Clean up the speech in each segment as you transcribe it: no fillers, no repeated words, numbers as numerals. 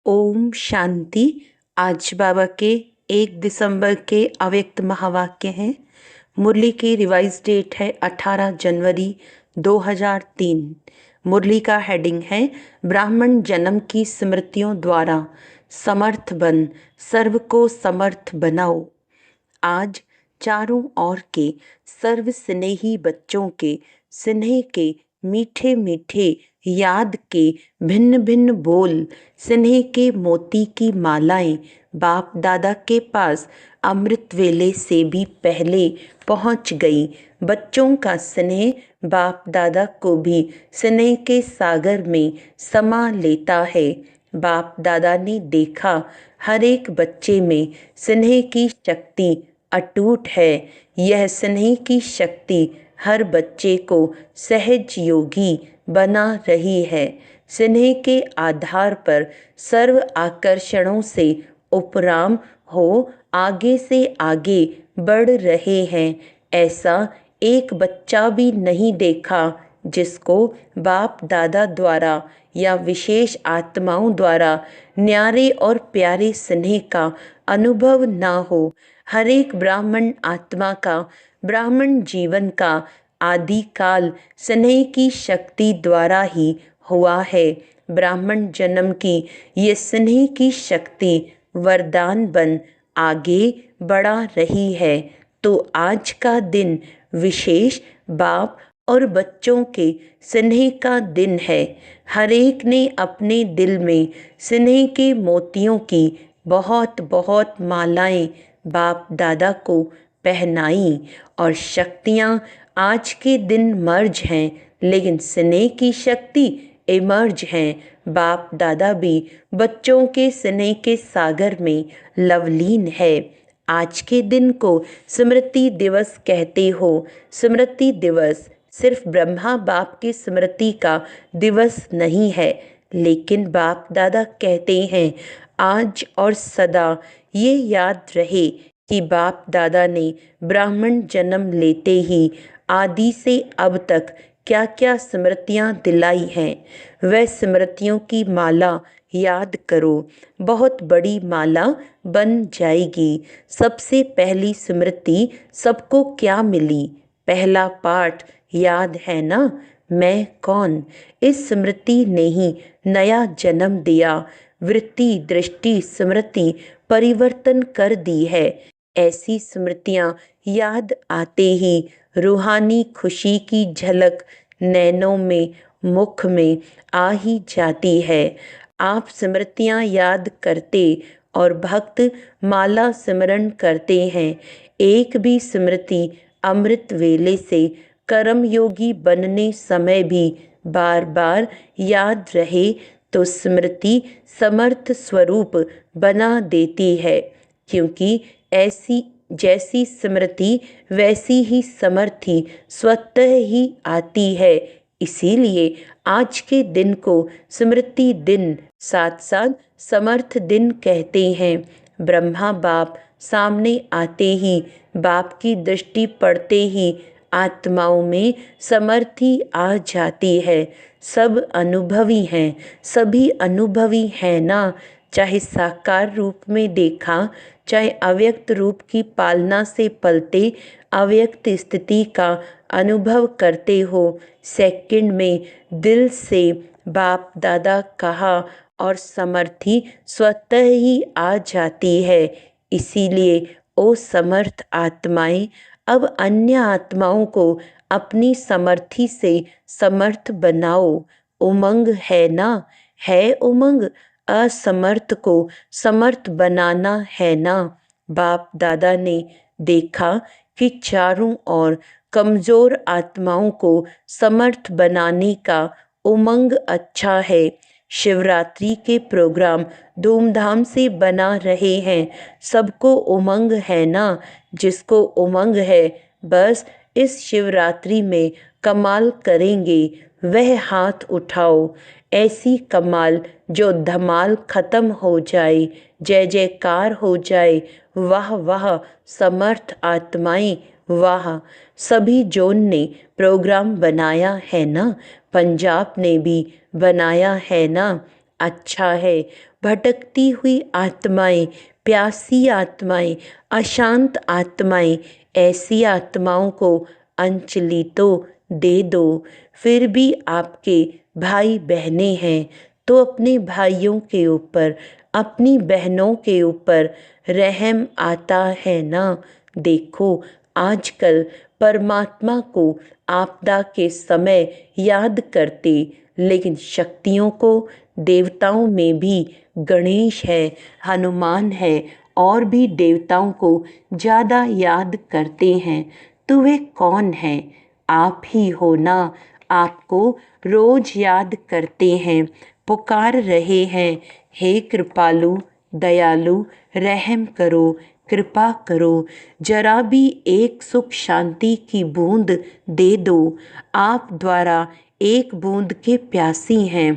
ओम शांति। आज बाबा के 1 दिसंबर के अव्यक्त महावाक्य हैं। मुरली की रिवाइज डेट है 18 जनवरी 2003। मुरली का हेडिंग है ब्राह्मण जन्म की स्मृतियों द्वारा समर्थ बन सर्व को समर्थ बनाओ। आज चारों ओर के सर्व स्नेही बच्चों के स्नेह के मीठे मीठे याद के भिन्न भिन्न बोल, स्नेह के मोती की मालाएं बाप दादा के पास अमृत वेले से भी पहले पहुंच गई। बच्चों का स्नेह बाप दादा को भी स्नेह के सागर में समा लेता है। बाप दादा ने देखा हर एक बच्चे में स्नेह की शक्ति अटूट है। यह स्नेह की शक्ति हर बच्चे को सहज योगी बना रही है। स्नेह के आधार पर सर्व आकर्षणों से उपराम हो आगे से आगे बढ़ रहे हैं। ऐसा एक बच्चा भी नहीं देखा जिसको बाप दादा द्वारा या विशेष आत्माओं द्वारा न्यारे और प्यारे स्नेह का अनुभव ना हो। हर एक ब्राह्मण आत्मा का ब्राह्मण जीवन का आदिकाल स्नेह की शक्ति द्वारा ही हुआ है। ब्राह्मण जन्म की ये स्नेह की शक्ति वरदान बन आगे बढ़ा रही है। तो आज का दिन विशेष बाप और बच्चों के स्नेह का दिन है। हर एक ने अपने दिल में स्नेह के मोतियों की बहुत बहुत मालाएं बाप दादा को पहनाई और शक्तियाँ आज के दिन मर्ज हैं, लेकिन स्नेह की शक्ति इमर्ज हैं। बाप दादा भी बच्चों के स्नेह के सागर में लवलीन है। आज के दिन को स्मृति दिवस कहते हो। स्मृति दिवस सिर्फ ब्रह्मा बाप की स्मृति का दिवस नहीं है, लेकिन बाप दादा कहते हैं आज और सदा ये याद रहे कि बाप दादा ने ब्राह्मण जन्म लेते ही आदि से अब तक क्या क्या स्मृतियाँ दिलाई हैं। वह स्मृतियों की माला याद करो, बहुत बड़ी माला बन जाएगी। सबसे पहली स्मृति सबको क्या मिली? पहला पाठ याद है ना, मैं कौन? इस स्मृति ने ही नया जन्म दिया। वृत्ति दृष्टि स्मृति परिवर्तन कर दी है। ऐसी स्मृतियाँ याद आते ही रूहानी खुशी की झलक नैनों में मुख में आ ही जाती है। आप स्मृतियाँ याद करते और भक्त माला स्मरण करते हैं। एक भी स्मृति अमृत वेले से कर्मयोगी बनने समय भी बार बार याद रहे तो स्मृति समर्थ स्वरूप बना देती है, क्योंकि ऐसी जैसी स्मृति वैसी ही समर्थी स्वतः ही आती है। इसीलिए आज के दिन को स्मृति दिन साथ साथ समर्थ दिन कहते हैं। ब्रह्मा बाप सामने आते ही, बाप की दृष्टि पड़ते ही आत्माओं में समर्थी आ जाती है। सब अनुभवी हैं, सभी अनुभवी हैं ना। चाहे साकार रूप में देखा, चाहे अव्यक्त रूप की पालना से पलते अव्यक्त स्थिति का अनुभव करते हो। सेकंड में दिल से बाप दादा कहा और समर्थी स्वतः ही आ जाती है। इसीलिए ओ समर्थ आत्माएं, अब अन्य आत्माओं को अपनी समर्थी से समर्थ बनाओ। उमंग है ना? है उमंग? असमर्थ को समर्थ बनाना है ना। बाप दादा ने देखा कि चारों ओर कमजोर आत्माओं को समर्थ बनाने का उमंग अच्छा है। शिवरात्रि के प्रोग्राम धूमधाम से बना रहे हैं। सबको उमंग है ना? जिसको उमंग है बस इस शिवरात्रि में कमाल करेंगे, वह हाथ उठाओ। ऐसी कमाल जो धमाल खत्म हो जाए, जय जयकार हो जाए। वाह वाह समर्थ आत्माएं, वाह। सभी जोन ने प्रोग्राम बनाया है ना, पंजाब ने भी बनाया है ना। अच्छा है। भटकती हुई आत्माएं, प्यासी आत्माएं, अशांत आत्माएं, ऐसी आत्माओं को अंजलि तो दे दो। फिर भी आपके भाई बहनें हैं तो अपने भाइयों के ऊपर, अपनी बहनों के ऊपर रहम आता है ना। देखो, आजकल परमात्मा को आपदा के समय याद करते, लेकिन शक्तियों को, देवताओं में भी गणेश है, हनुमान है और भी देवताओं को ज़्यादा याद करते हैं। तो वे कौन है? आप ही हो ना। आपको रोज याद करते हैं, पुकार रहे हैं, हे कृपालु, दयालु, रहम करो, कृपा करो, जरा भी एक सुख शांति की बूंद दे दो। आप द्वारा एक बूंद के प्यासी हैं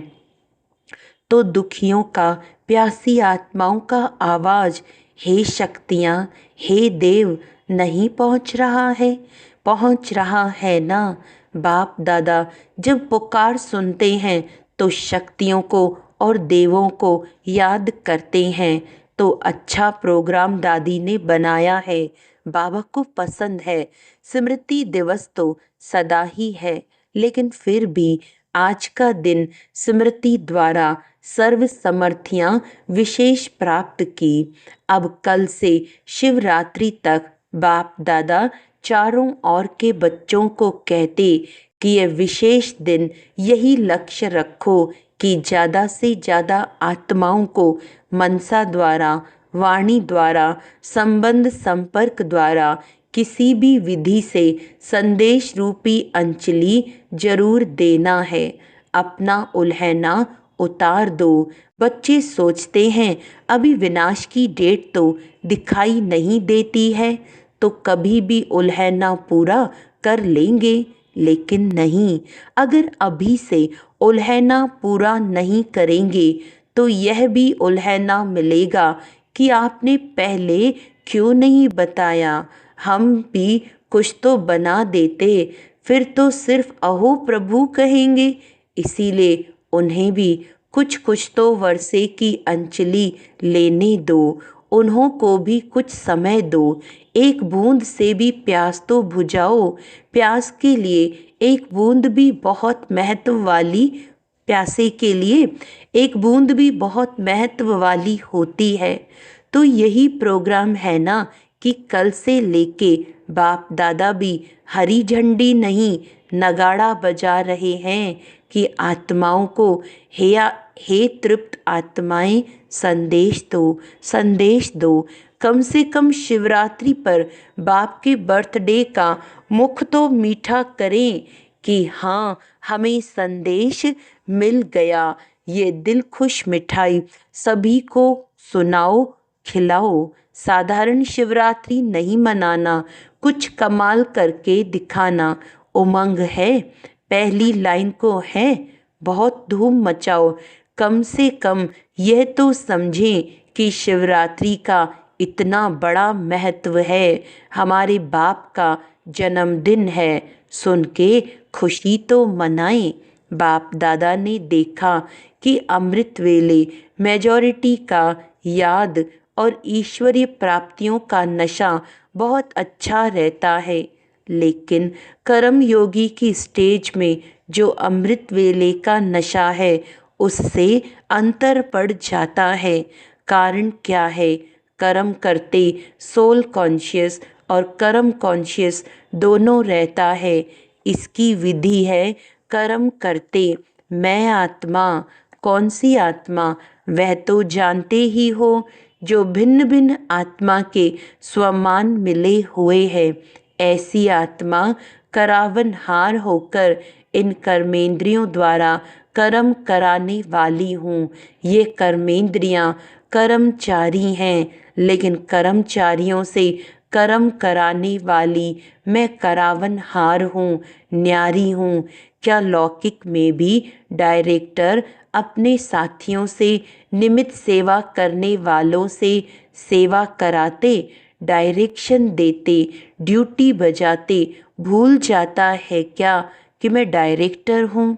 तो दुखियों का, प्यासी आत्माओं का आवाज, हे शक्तियाँ, हे देव, नहीं पहुँच रहा है? पहुँच रहा है ना। बाप दादा जब पुकार सुनते हैं तो शक्तियों को और देवों को याद करते हैं। तो अच्छा प्रोग्राम दादी ने बनाया है, बाबा को पसंद है। स्मृति दिवस तो सदा ही है, लेकिन फिर भी आज का दिन स्मृति द्वारा सर्व समर्थियाँ विशेष प्राप्त की। अब कल से शिवरात्रि तक बाप दादा चारों ओर के बच्चों को कहते कि यह विशेष दिन यही लक्ष्य रखो कि ज़्यादा से ज़्यादा आत्माओं को मनसा द्वारा, वाणी द्वारा, संबंध संपर्क द्वारा, किसी भी विधि से संदेश रूपी अंजलि जरूर देना है। अपना उल्हना उतार दो। बच्चे सोचते हैं अभी विनाश की डेट तो दिखाई नहीं देती है, तो कभी भी उल्हना पूरा कर लेंगे। लेकिन नहीं, अगर अभी से उल्हना पूरा नहीं करेंगे तो यह भी उल्हना मिलेगा कि आपने पहले क्यों नहीं बताया। हम भी कुछ तो बना देते, फिर तो सिर्फ अहो प्रभु कहेंगे। इसीलिए उन्हें भी कुछ कुछ तो वर्षे की अंजलि लेने दो। उन्हों को भी कुछ समय दो। एक बूंद से भी प्यास तो बुझाओ। प्यास के लिए एक बूंद भी बहुत महत्व वाली, प्यासे के लिए एक बूंद भी बहुत महत्व वाली होती है। तो यही प्रोग्राम है ना कि कल से लेके बाप दादा भी हरी झंडी नहीं, नगाड़ा बजा रहे हैं कि आत्माओं को हे तृप्त आत्माएं, संदेश दो, संदेश दो। कम से कम शिवरात्रि पर बाप के बर्थडे का मुख तो मीठा करें कि हाँ, हमें संदेश मिल गया। ये दिल खुश मिठाई सभी को सुनाओ, खिलाओ। साधारण शिवरात्रि नहीं मनाना, कुछ कमाल करके दिखाना। उमंग है, पहली लाइन को है, बहुत धूम मचाओ। कम से कम यह तो समझें कि शिवरात्रि का इतना बड़ा महत्व है। हमारे बाप का जन्मदिन है, सुन के खुशी तो मनाएं। बाप दादा ने देखा कि अमृत वेले मेजॉरिटी का याद और ईश्वरीय प्राप्तियों का नशा बहुत अच्छा रहता है, लेकिन कर्म योगी की स्टेज में जो अमृत वेले का नशा है उससे अंतर पड़ जाता है। कारण क्या है? कर्म करते सोल कॉन्शियस और कर्म कॉन्शियस दोनों रहता है। इसकी विधि है कर्म करते मैं आत्मा। कौन सी आत्मा? वह तो जानते ही हो, जो भिन्न भिन्न आत्मा के स्वमान मिले हुए है। ऐसी आत्मा करावनहार होकर इन कर्मेंद्रियों द्वारा कर्म कराने वाली हूँ। ये कर्मेंद्रियाँ कर्मचारी हैं, लेकिन कर्मचारियों से कर्म कराने वाली मैं करावनहार हूँ, न्यारी हूँ। क्या लौकिक में भी डायरेक्टर अपने साथियों से, निमित्त सेवा करने वालों से सेवा कराते, डायरेक्शन देते, ड्यूटी बजाते भूल जाता है क्या कि मैं डायरेक्टर हूँ?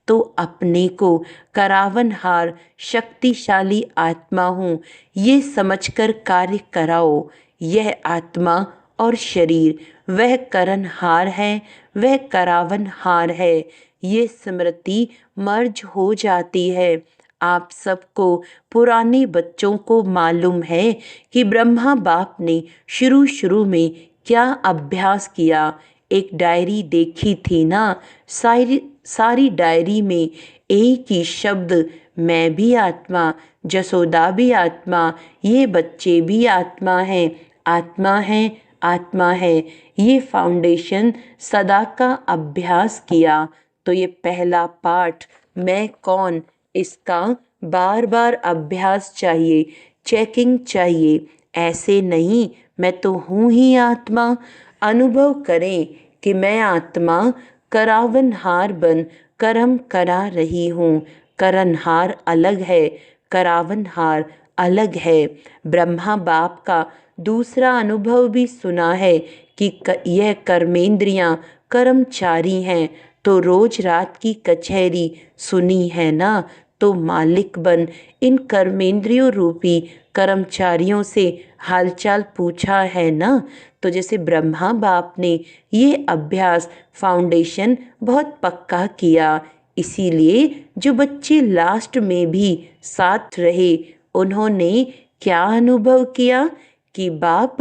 तो अपने को करावनहार शक्तिशाली आत्मा हूँ ये समझकर कार्य कराओ। यह आत्मा और शरीर वह करनहार है, वह करावनहार है। ये स्मृति मर्ज हो जाती है। आप सबको पुराने बच्चों को मालूम है कि ब्रह्मा बाप ने शुरू शुरू में क्या अभ्यास किया। एक डायरी देखी थी ना, सारी डायरी में एक ही शब्द, मैं भी आत्मा, जसोदा भी आत्मा, ये बच्चे भी आत्मा हैं, आत्मा है, आत्मा है। ये फाउंडेशन सदा का अभ्यास किया तो ये पहला पाठ मैं कौन, इसका बार बार अभ्यास चाहिए, चेकिंग चाहिए। ऐसे नहीं मैं तो हूँ ही आत्मा। अनुभव करें कि मैं आत्मा करावनहार बन कर्म करा रही हूँ। करनहार अलग है, करावनहार अलग है। ब्रह्मा बाप का दूसरा अनुभव भी सुना है कि यह कर्मेंद्रियां कर्मचारी हैं। तो रोज रात की कचहरी सुनी है ना, तो मालिक बन इन कर्मेंद्रियों रूपी कर्मचारियों से हालचाल पूछा है ना। तो जैसे ब्रह्मा बाप ने ये अभ्यास फाउंडेशन बहुत पक्का किया, इसीलिए जो बच्चे लास्ट में भी साथ रहे उन्होंने क्या अनुभव किया कि बाप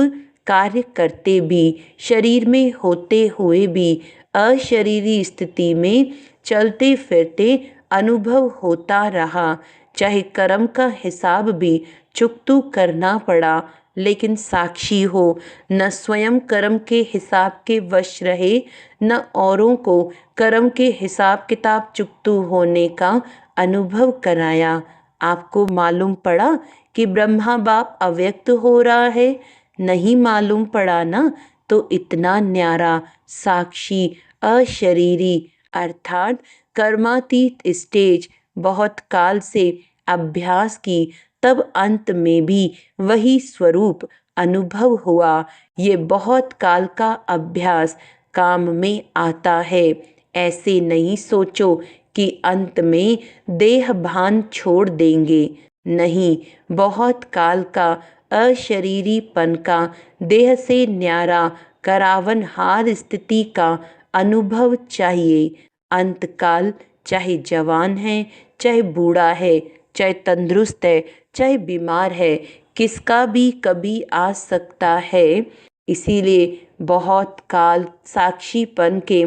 कार्य करते भी, शरीर में होते हुए भी, अशरीरी स्थिति में चलते फिरते अनुभव होता रहा। चाहे कर्म का हिसाब भी चुकतू करना पड़ा, लेकिन साक्षी हो, न स्वयं कर्म के हिसाब के वश रहे, न औरों को कर्म के हिसाब किताब चुकतू होने का अनुभव कराया। आपको मालूम पड़ा कि ब्रह्मा बाप अव्यक्त हो रहा है? नहीं मालूम पड़ा ना। तो इतना न्यारा साक्षी अशरीरी अर्थात कर्मातीत स्टेज बहुत काल से अभ्यास की, तब अंत में भी वही स्वरूप अनुभव हुआ। ये बहुत काल का अभ्यास काम में आता है। ऐसे नहीं सोचो कि अंत में देह भान छोड़ देंगे। नहीं, बहुत काल का अशरीरीपन का, देह से न्यारा करावनहार स्थिति का अनुभव चाहिए। अंतकाल चाहे जवान है, चाहे बूढ़ा है, चाहे तंदुरुस्त है, चाहे बीमार है, किसका भी कभी आ सकता है। इसीलिए बहुत काल साक्षीपन के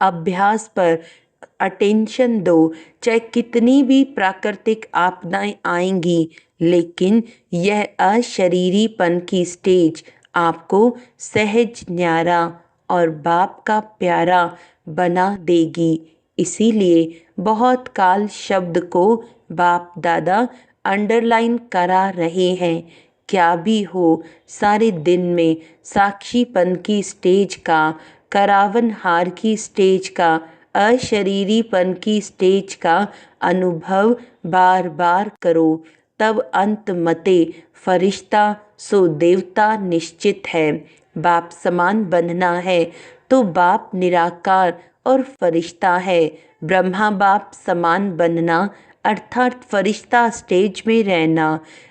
अभ्यास पर अटेंशन दो। चाहे कितनी भी प्राकृतिक आपदाएं आएंगी, लेकिन यह अशरीरीपन की स्टेज आपको सहज न्यारा और बाप का प्यारा बना देगी। इसीलिए बहुत काल शब्द को बाप दादा अंडरलाइन करा रहे हैं। क्या भी हो, सारे दिन में साक्षीपन की स्टेज का, करावनहार की स्टेज का, अशरीरीपन की स्टेज का अनुभव बार बार करो। तब अंत मते फरिश्ता सो देवता निश्चित है। बाप समान बनना है तो बाप निराकार और फरिश्ता है। ब्रह्मा बाप समान बनना अर्थात फरिश्ता स्टेज में रहना।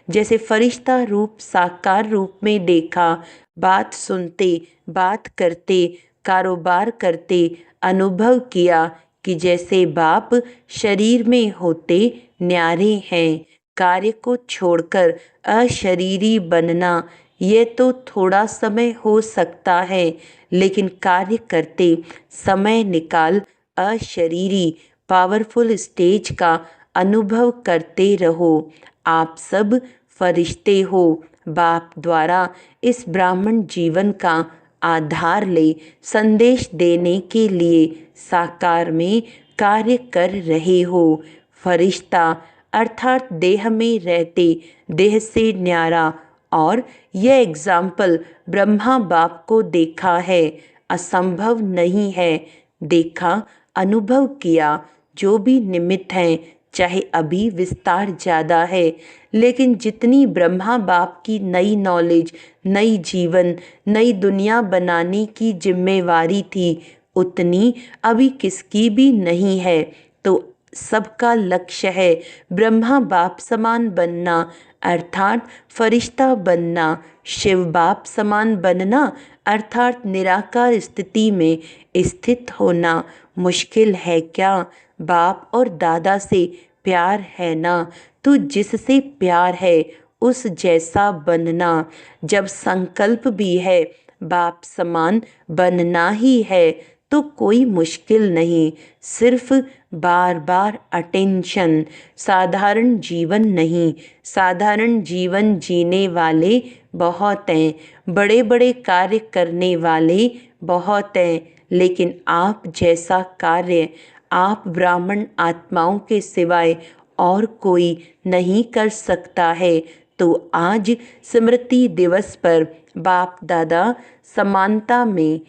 जैसे फरिश्ता रूप साकार रूप में देखा, बात सुनते, बात करते, कारोबार करते अनुभव किया कि जैसे बाप शरीर में होते न्यारे हैं। कार्य को छोड़कर अशरीरी बनना ये तो थोड़ा समय हो सकता है, लेकिन कार्य करते समय निकाल अशरीरी पावरफुल स्टेज का अनुभव करते रहो। आप सब फरिश्ते हो। बाप द्वारा इस ब्राह्मण जीवन का आधार ले संदेश देने के लिए साकार में कार्य कर रहे हो। फरिश्ता अर्थात देह में रहते, देह से न्यारा। और यह एग्जाम्पल ब्रह्मा बाप को देखा है, असंभव नहीं है। देखा, अनुभव किया। जो भी निमित्त हैं, चाहे अभी विस्तार ज़्यादा है, लेकिन जितनी ब्रह्मा बाप की नई नॉलेज, नई जीवन, नई दुनिया बनाने की जिम्मेवारी थी, उतनी अभी किसकी भी नहीं है। तो सबका लक्ष्य है ब्रह्मा बाप समान बनना, अर्थात फरिश्ता बनना। शिव बाप समान बनना अर्थात निराकार स्थिति में स्थित होना। मुश्किल है क्या? बाप और दादा से प्यार है ना, तो जिससे प्यार है उस जैसा बनना। जब संकल्प भी है बाप समान बनना ही है तो कोई मुश्किल नहीं, सिर्फ बार बार अटेंशन। साधारण जीवन नहीं, साधारण जीवन जीने वाले बहुत हैं, बड़े बड़े कार्य करने वाले बहुत हैं, लेकिन आप जैसा कार्य आप ब्राह्मण आत्माओं के सिवाय और कोई नहीं कर सकता है। तो आज स्मृति दिवस पर बाप दादा समानता में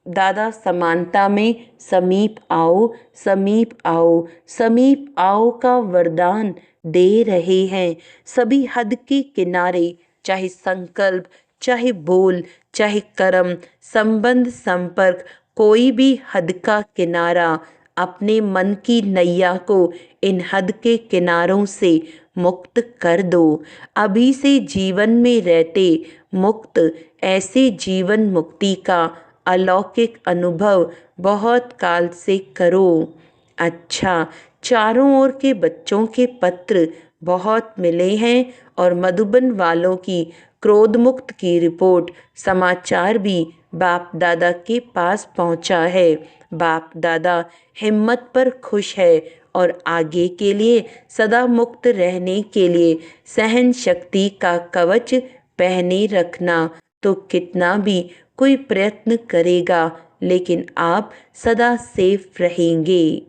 दादा समानता में समीप आओ, समीप आओ, समीप आओ का वरदान दे रहे हैं। सभी हद के किनारे, चाहे संकल्प, चाहे बोल, चाहे कर्म, संबंध, संपर्क, कोई भी हद का किनारा, अपने मन की नैया को इन हद के किनारों से मुक्त कर दो। अभी से जीवन में रहते मुक्त, ऐसे जीवन मुक्ति का अलौकिक अनुभव बहुत काल से करो। अच्छा, चारों ओर के बच्चों के पत्र बहुत मिले हैं और मधुबन वालों की क्रोध मुक्त की रिपोर्ट समाचार भी बाप दादा के पास पहुंचा है। बाप दादा हिम्मत पर खुश है और आगे के लिए सदा मुक्त रहने के लिए सहन शक्ति का कवच पहने रखना। तो कितना भी कोई प्रयत्न करेगा लेकिन आप सदा सेफ रहेंगे।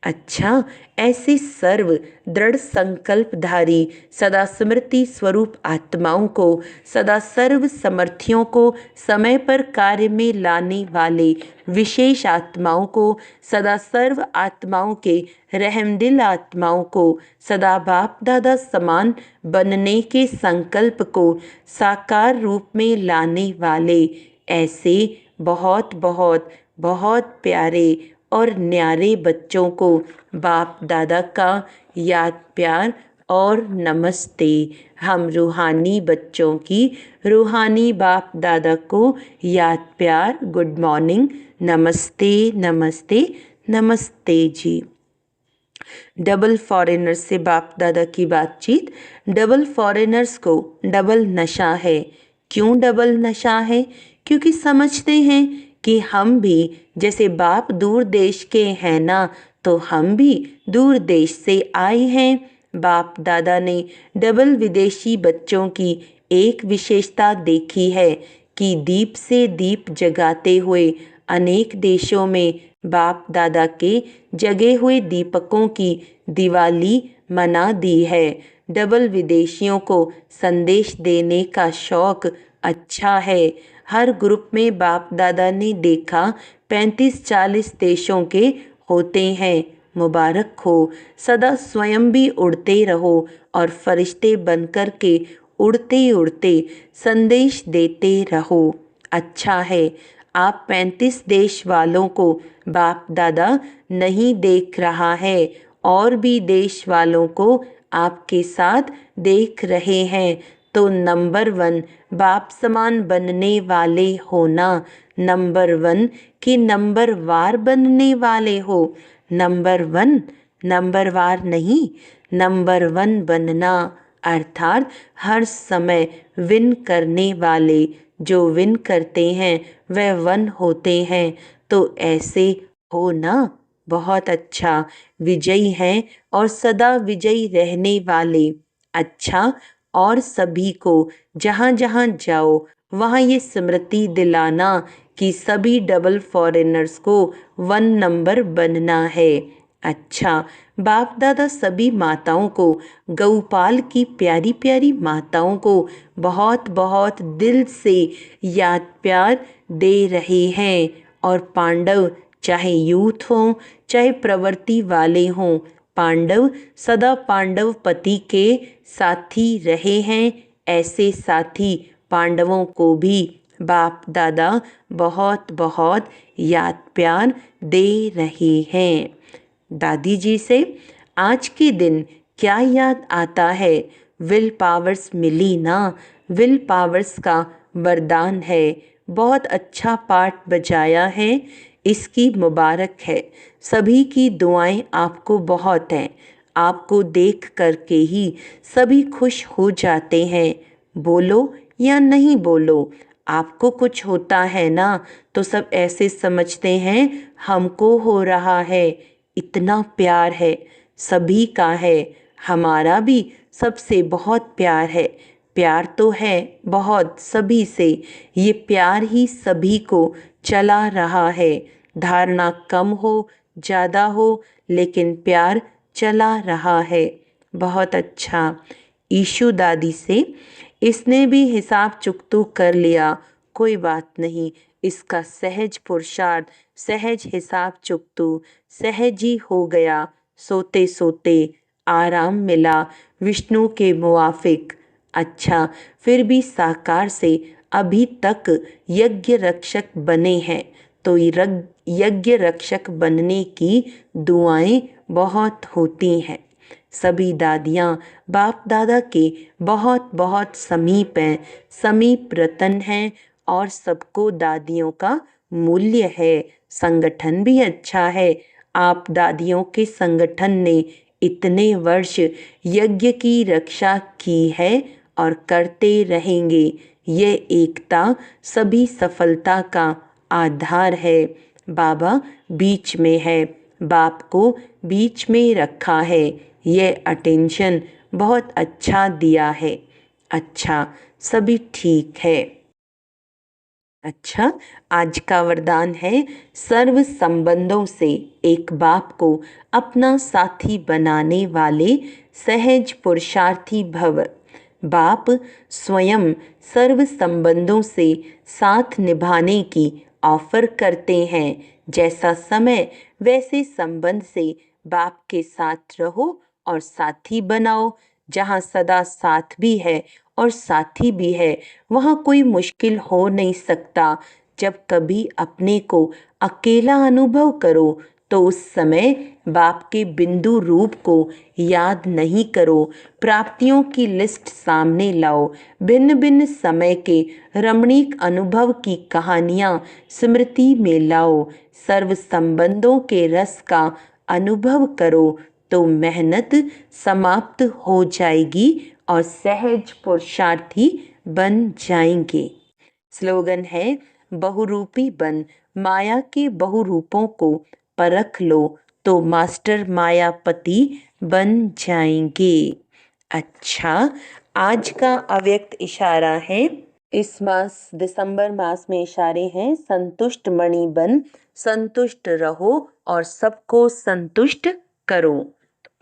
अच्छा, ऐसे सर्व दृढ़ संकल्पधारी सदा स्मृति स्वरूप आत्माओं को, सदा सर्व समर्थियों को, समय पर कार्य में लाने वाले विशेष आत्माओं को, सदा सर्व आत्माओं के रहमदिल आत्माओं को, सदा बाप दादा समान बनने के संकल्प को साकार रूप में लाने वाले ऐसे बहुत बहुत बहुत प्यारे और न्यारे बच्चों को बाप दादा का याद प्यार और नमस्ते। हम रूहानी बच्चों की रूहानी बाप दादा को याद प्यार, गुड मॉर्निंग, नमस्ते नमस्ते नमस्ते जी। डबल फॉरेनर्स से बाप दादा की बातचीत। डबल फॉरेनर्स को डबल नशा है। क्यों डबल नशा है? क्योंकि समझते हैं कि हम भी जैसे बाप दूर देश के हैं ना, तो हम भी दूर देश से आए हैं। बाप दादा ने डबल विदेशी बच्चों की एक विशेषता देखी है कि दीप से दीप जगाते हुए अनेक देशों में बाप दादा के जगे हुए दीपकों की दिवाली मना दी है। डबल विदेशियों को संदेश देने का शौक अच्छा है। हर ग्रुप में बाप दादा ने देखा 35-40 देशों के होते हैं। मुबारक हो, सदा स्वयं भी उड़ते रहो और फरिश्ते बनकर के उड़ते उड़ते संदेश देते रहो। अच्छा है, आप 35 देश वालों को बाप दादा नहीं देख रहा है, और भी देश वालों को आपके साथ देख रहे हैं। तो नंबर 1 बाप समान बनने वाले हो ना। नंबर 1 कि नंबर वार बनने वाले हो। नंबर 1 नंबर वार नहीं, नंबर 1 बनना अर्थात हर समय विन करने वाले। जो विन करते हैं वह वन होते हैं। तो ऐसे हो ना, बहुत अच्छा। विजयी हैं और सदा विजयी रहने वाले। अच्छा, और सभी को जहाँ जहाँ जाओ वहाँ ये स्मृति दिलाना कि सभी डबल फॉरेनर्स को 1 नंबर बनना है। अच्छा, बाप दादा सभी माताओं को, गौपाल की प्यारी प्यारी माताओं को बहुत बहुत दिल से याद प्यार दे रहे हैं। और पांडव चाहे यूथ हों चाहे प्रवृत्ति वाले हों, पांडव सदा पांडव पति के साथी रहे हैं। ऐसे साथी पांडवों को भी बाप दादा बहुत बहुत याद प्यार दे रहे हैं। दादी जी से आज के दिन क्या याद आता है? विल पावर्स मिली ना, विल पावर्स का वरदान है। बहुत अच्छा पाठ बजाया है, इसकी मुबारक है। सभी की दुआएं आपको बहुत हैं, आपको देख करके ही सभी खुश हो जाते हैं। बोलो या नहीं बोलो, आपको कुछ होता है ना तो सब ऐसे समझते हैं हमको हो रहा है। इतना प्यार है, सभी का है, हमारा भी सबसे बहुत प्यार है। प्यार तो है बहुत सभी से, ये प्यार ही सभी को चला रहा है। धारणा कम हो ज़्यादा हो, लेकिन प्यार चला रहा है। बहुत अच्छा। ईशु दादी से इसने भी हिसाब चुकतू कर लिया, कोई बात नहीं, इसका सहज पुरुषार्थ, सहज हिसाब चुकतू सहज ही हो गया। सोते सोते आराम मिला विष्णु के मुआफिक। अच्छा, फिर भी साकार से अभी तक यज्ञ रक्षक बने हैं, तो यज्ञ रक्षक बनने की दुआएं बहुत होती हैं। सभी दादियाँ बाप दादा के बहुत बहुत समीप हैं, समीप रतन हैं, और सबको दादियों का मूल्य है। संगठन भी अच्छा है, आप दादियों के संगठन ने इतने वर्ष यज्ञ की रक्षा की है और करते रहेंगे। ये एकता सभी सफलता का आधार है। बाबा बीच में है, बाप को बीच में रखा है। ये अटेंशन बहुत अच्छा दिया है। अच्छा, सभी ठीक है। अच्छा, आज का वरदान है सर्व संबंधों से एक बाप को अपना साथी बनाने वाले सहज पुरुषार्थी भव। बाप स्वयं सर्व संबंधों से साथ निभाने की ऑफर करते हैं। जैसा समय वैसे संबंध से बाप के साथ रहो और साथी बनाओ। जहाँ सदा साथ भी है और साथी भी है, वहाँ कोई मुश्किल हो नहीं सकता। जब कभी अपने को अकेला अनुभव करो तो उस समय बाप के बिंदु रूप को याद नहीं करो। प्राप्तियों की लिस्ट सामने लाओ, भिन्न भिन्न समय के रमणीक अनुभव की कहानियाँ स्मृति में लाओ। सर्व संबंधों के रस का अनुभव करो तो मेहनत समाप्त हो जाएगी और सहज पुरुषार्थी बन जाएंगे। स्लोगन है बहुरूपी बन, माया के बहुरूपों को परख लो तो मास्टर मायापति बन जाएंगे। अच्छा, आज का अव्यक्त इशारा है, इस मास दिसंबर मास में इशारे हैं संतुष्ट मणि बन, संतुष्ट रहो और सबको संतुष्ट करो।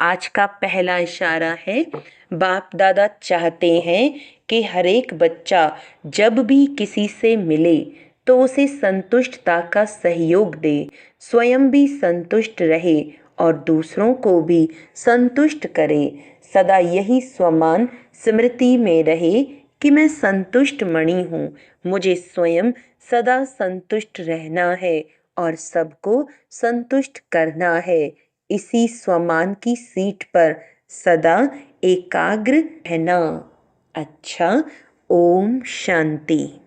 आज का पहला इशारा है, बाप दादा चाहते हैं कि हर एक बच्चा जब भी किसी से मिले तो उसे संतुष्टता का सहयोग दे, स्वयं भी संतुष्ट रहे और दूसरों को भी संतुष्ट करे। सदा यही स्वमान स्मृति में रहे कि मैं संतुष्ट मणि हूँ, मुझे स्वयं सदा संतुष्ट रहना है और सबको संतुष्ट करना है। इसी स्वमान की सीट पर सदा एकाग्र रहना। अच्छा, ओम शांति।